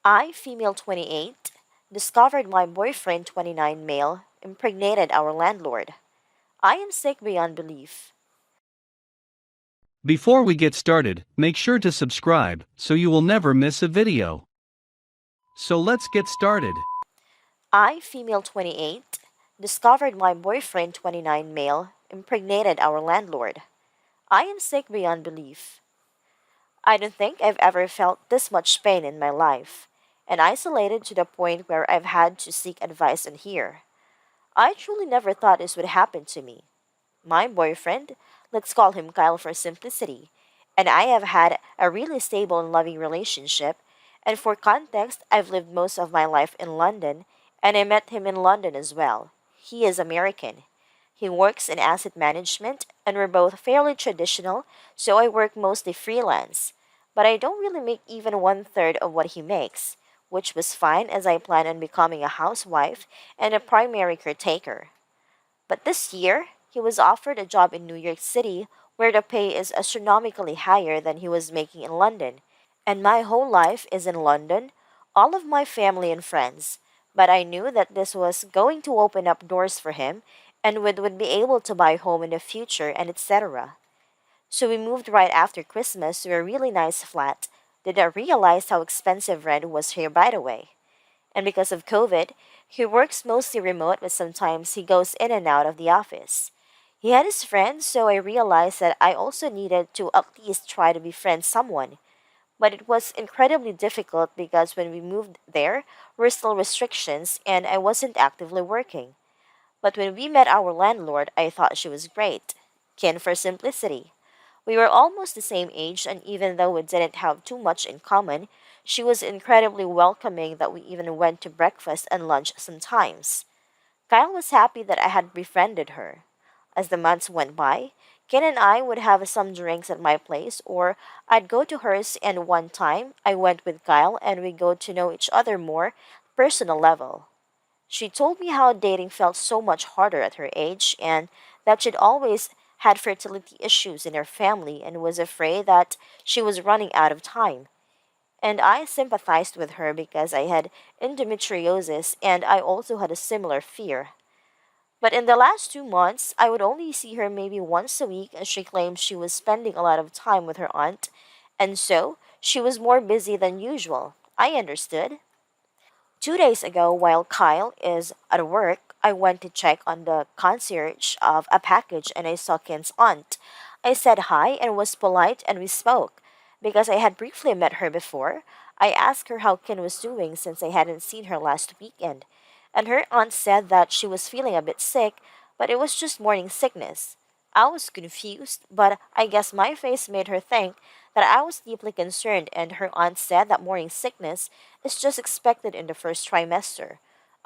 I, female 28, discovered my boyfriend 29 male impregnated our landlord. I am sick beyond belief. Before we get started, make sure to subscribe so you will never miss a video. So let's get started. I, female 28, discovered my boyfriend 29 male impregnated our landlord. I am sick beyond belief. I don't think I've ever felt this much pain in my life, and isolated to the point where I've had to seek advice and hear. I truly never thought this would happen to me. My boyfriend, let's call him Kyle for simplicity, and I have had a really stable and loving relationship, and for context, I've lived most of my life in London, and I met him in London as well. He is American. He works in asset management, and we're both fairly traditional, so I work mostly freelance. But I don't really make even one third of what he makes, which was fine as I plan on becoming a housewife and a primary caretaker. But this year, he was offered a job in New York City where the pay is astronomically higher than he was making in London. And my whole life is in London, all of my family and friends. But I knew that this was going to open up doors for him and would be able to buy a home in the future and etc. So we moved right after Christmas to a really nice flat. Did not realize how expensive rent was here, by the way. And because of COVID, he works mostly remote, but sometimes he goes in and out of the office. He had his friends, so I realized that I also needed to at least try to befriend someone. But it was incredibly difficult because when we moved there, were still restrictions and I wasn't actively working. But when we met our landlord, I thought she was great. Kin for simplicity. We were almost the same age, and even though we didn't have too much in common, she was incredibly welcoming that we even went to breakfast and lunch sometimes. Kyle was happy that I had befriended her. As the months went by, Ken and I would have some drinks at my place, or I'd go to hers, and one time I went with Kyle and we got to know each other more personal level. She told me how dating felt so much harder at her age and that she'd always had fertility issues in her family and was afraid that she was running out of time. And I sympathized with her because I had endometriosis and I also had a similar fear. But in the last 2 months, I would only see her maybe once a week as she claimed she was spending a lot of time with her aunt, and so she was more busy than usual. I understood. 2 days ago, while Kyle is at work, I went to check on the concierge of a package and I saw Ken's aunt. I said hi and was polite and we spoke. Because I had briefly met her before, I asked her how Ken was doing since I hadn't seen her last weekend. And her aunt said that she was feeling a bit sick, but it was just morning sickness. I was confused, but I guess my face made her think that I was deeply concerned, and her aunt said that morning sickness is just expected in the first trimester.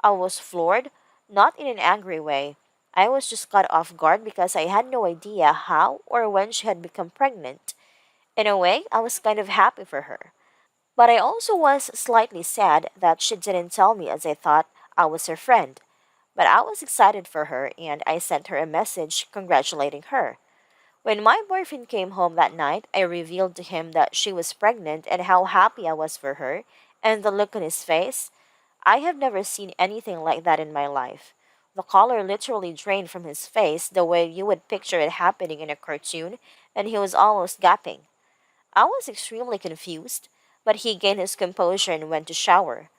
I was floored, not in an angry way. I was just caught off guard because I had no idea how or when she had become pregnant. In a way, I was kind of happy for her. But I also was slightly sad that she didn't tell me as I thought I was her friend. But I was excited for her and I sent her a message congratulating her. When my boyfriend came home that night, I revealed to him that she was pregnant and how happy I was for her, and the look on his face. I have never seen anything like that in my life. The color literally drained from his face the way you would picture it happening in a cartoon, and he was almost gapping. I was extremely confused, but he gained his composure and went to shower.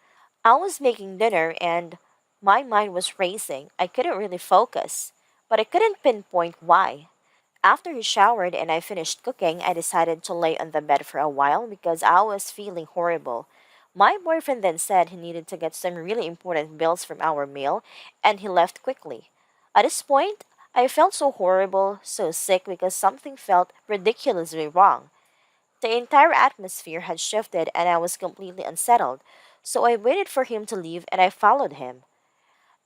I was making dinner and my mind was racing. I couldn't really focus, but I couldn't pinpoint why. After he showered and I finished cooking, I decided to lay on the bed for a while because I was feeling horrible. My boyfriend then said he needed to get some really important bills from our meal, and he left quickly. At this point, I felt so horrible, so sick because something felt ridiculously wrong. The entire atmosphere had shifted and I was completely unsettled, so I waited for him to leave and I followed him.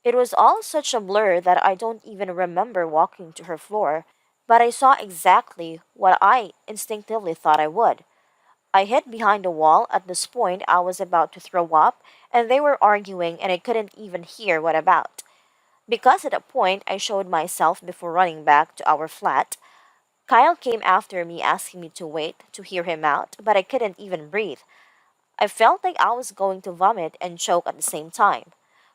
It was all such a blur that I don't even remember walking to her floor, but I saw exactly what I instinctively thought I would. I hid behind a wall. At this point, I was about to throw up, and they were arguing, and I couldn't even hear what about. Because at that point, I showed myself before running back to our flat. Kyle came after me asking me to wait to hear him out, but I couldn't even breathe. I felt like I was going to vomit and choke at the same time.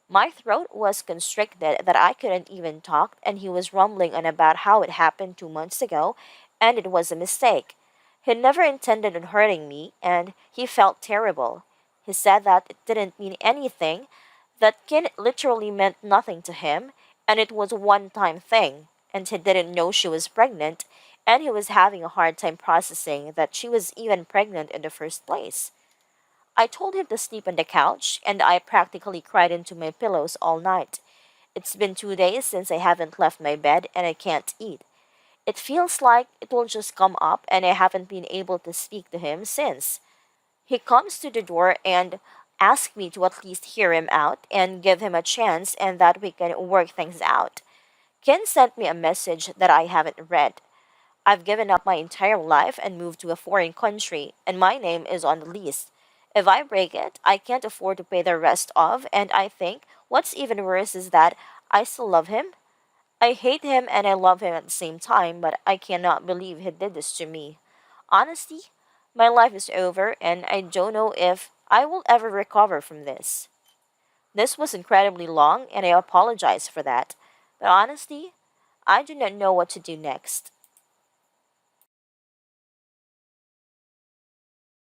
My throat was constricted that I couldn't even talk, and he was rumbling on about how it happened 2 months ago, and it was a mistake. He never intended on hurting me, and he felt terrible. He said that it didn't mean anything, that Kin literally meant nothing to him, and it was a one-time thing, and he didn't know she was pregnant, and he was having a hard time processing that she was even pregnant in the first place. I told him to sleep on the couch, and I practically cried into my pillows all night. It's been 2 days since I haven't left my bed, and I can't eat. It feels like it will just come up, and I haven't been able to speak to him since. He comes to the door and asks me to at least hear him out and give him a chance and that we can work things out. Ken sent me a message that I haven't read. I've given up my entire life and moved to a foreign country, and my name is on the list. If I break it, I can't afford to pay the rest of, and I think what's even worse is that I still love him. I hate him and I love him at the same time, but I cannot believe he did this to me. Honestly, my life is over, and I don't know if I will ever recover from this. This was incredibly long, and I apologize for that. But honestly, I do not know what to do next.